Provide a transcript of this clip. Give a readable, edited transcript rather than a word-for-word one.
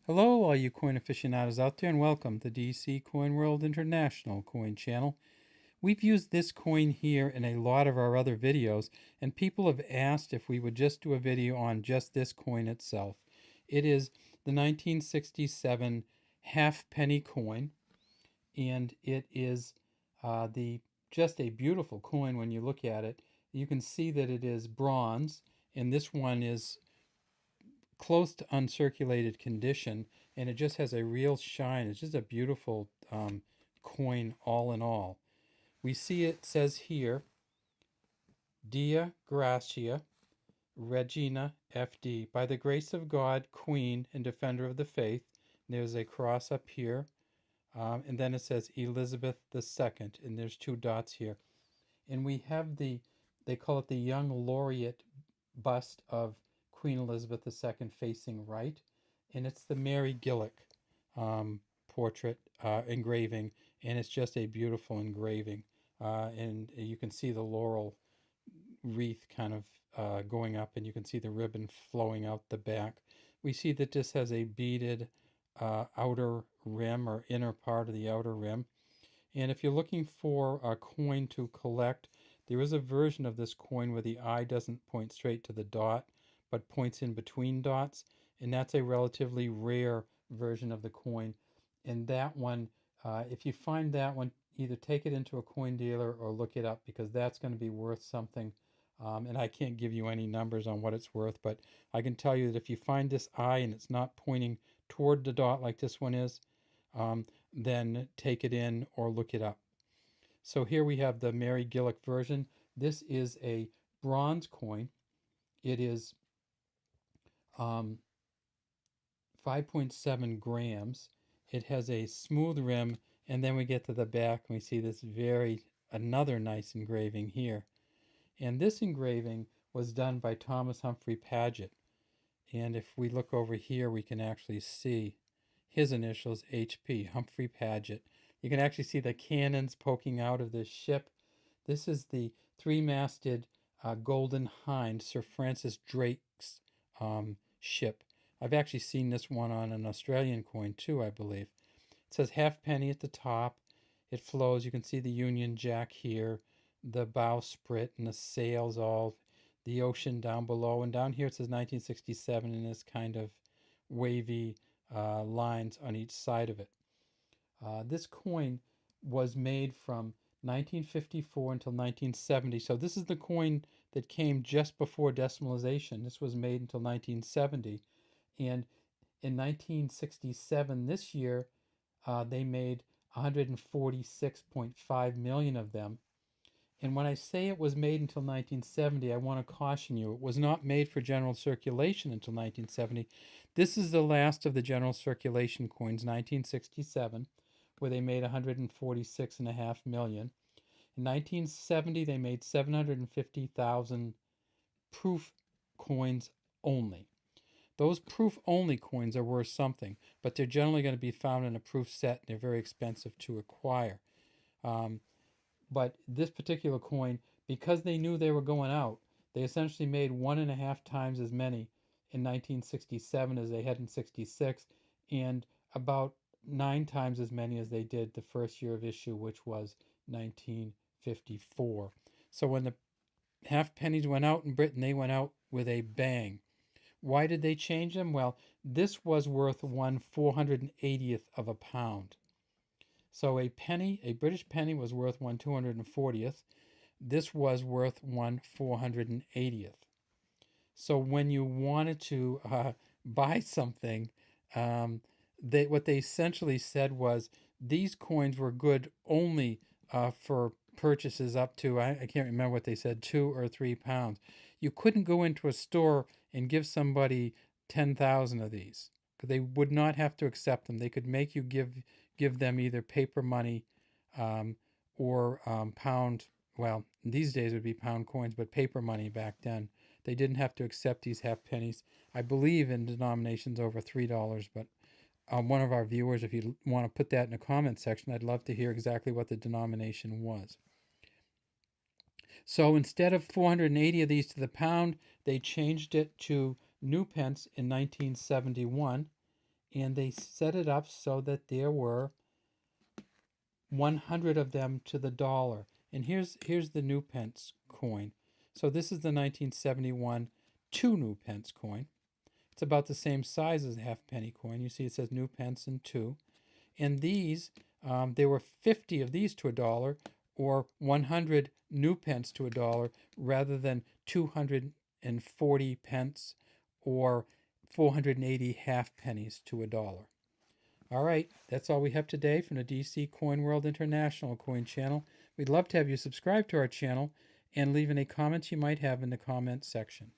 Hello, all you coin aficionados out there, and welcome to DC Coin World International Coin Channel. We've used this coin here in a lot of our other videos, and people have asked if we would just do a video on just this coin itself. It is the 1967 half penny coin, and it is the just a beautiful coin when you look at it. You can see that it is bronze, and this one is close to uncirculated condition, and it just has a real shine. It's just a beautiful coin all in all. We see it says here, Dia Gracia Regina FD, by the grace of God, Queen and Defender of the Faith. There's a cross up here, and then it says Elizabeth II, and there's two dots here. And we have they call it the Young Laureate bust of Queen Elizabeth II facing right, and it's the Mary Gillick portrait engraving, and it's just a beautiful engraving. And you can see the laurel wreath kind of going up, and you can see the ribbon flowing out the back. We see that this has a beaded outer rim, or inner part of the outer rim. And if you're looking for a coin to collect, there is a version of this coin where the eye doesn't point straight to the dot, but points in between dots, and that's a relatively rare version of the coin. And that one, if you find that one, either take it into a coin dealer or look it up, because that's going to be worth something. And I can't give you any numbers on what it's worth, but I can tell you that if you find this eye and it's not pointing toward the dot like this one is, then take it in or look it up. So here we have the Mary Gillick version. This is a bronze coin. It is 5.7 grams. It has a smooth rim, and then we get to the back and we see this another nice engraving here. And this engraving was done by Thomas Humphrey Paget. And if we look over here, we can actually see his initials, HP, Humphrey Paget. You can actually see the cannons poking out of this ship. This is the three-masted Golden Hind, Sir Francis Drake's ship. I've actually seen this one on an Australian coin too, I believe. It says halfpenny at the top. It flows. You can see the Union Jack here, the bowsprit and the sails, all the ocean down below. And down here it says 1967 in this kind of wavy lines on each side of it. This coin was made from 1954 until 1970. So this is the coin that came just before decimalization. This was made until 1970. And in 1967, this year, they made 146.5 million of them. And when I say it was made until 1970, I want to caution you, it was not made for general circulation until 1970. This is the last of the general circulation coins, 1967, where they made 146.5 million. In 1970, they made 750,000 proof coins only. Those proof-only coins are worth something, but they're generally going to be found in a proof set, and they're very expensive to acquire. But this particular coin, because they knew they were going out, they essentially made 1.5 times as many in 1967 as they had in 66, and about 9 times as many as they did the first year of issue, which was 1954. So when the half pennies went out in Britain, they went out with a bang. Why did they change them? Well, this was worth 1/480th of a pound. So a penny, a British penny, was worth 1/240th. This was worth 1/480th. So when you wanted to buy something, what they essentially said was these coins were good only for purchases up to, I can't remember what they said, 2 or 3 pounds. You couldn't go into a store and give somebody 10,000 of these, because they would not have to accept them. They could make you give them either paper money or pound, well, these days it would be pound coins, but paper money back then. They didn't have to accept these half pennies, I believe, in denominations over $3. But one of our viewers, if you want to put that in the comment section, I'd love to hear exactly what the denomination was. So instead of 480 of these to the pound, they changed it to new pence in 1971. and they set it up so that there were 100 of them to the dollar. And here's the new pence coin. So this is the 1971 2 new pence coin. It's about the same size as a halfpenny coin. You see it says new pence and 2. And these, there were 50 of these to a dollar, or 100 new pence to a dollar, rather than 240 pence or 480 halfpennies to a dollar. All right, that's all we have today from the DC Coin World International Coin Channel. We'd love to have you subscribe to our channel and leave any comments you might have in the comment section.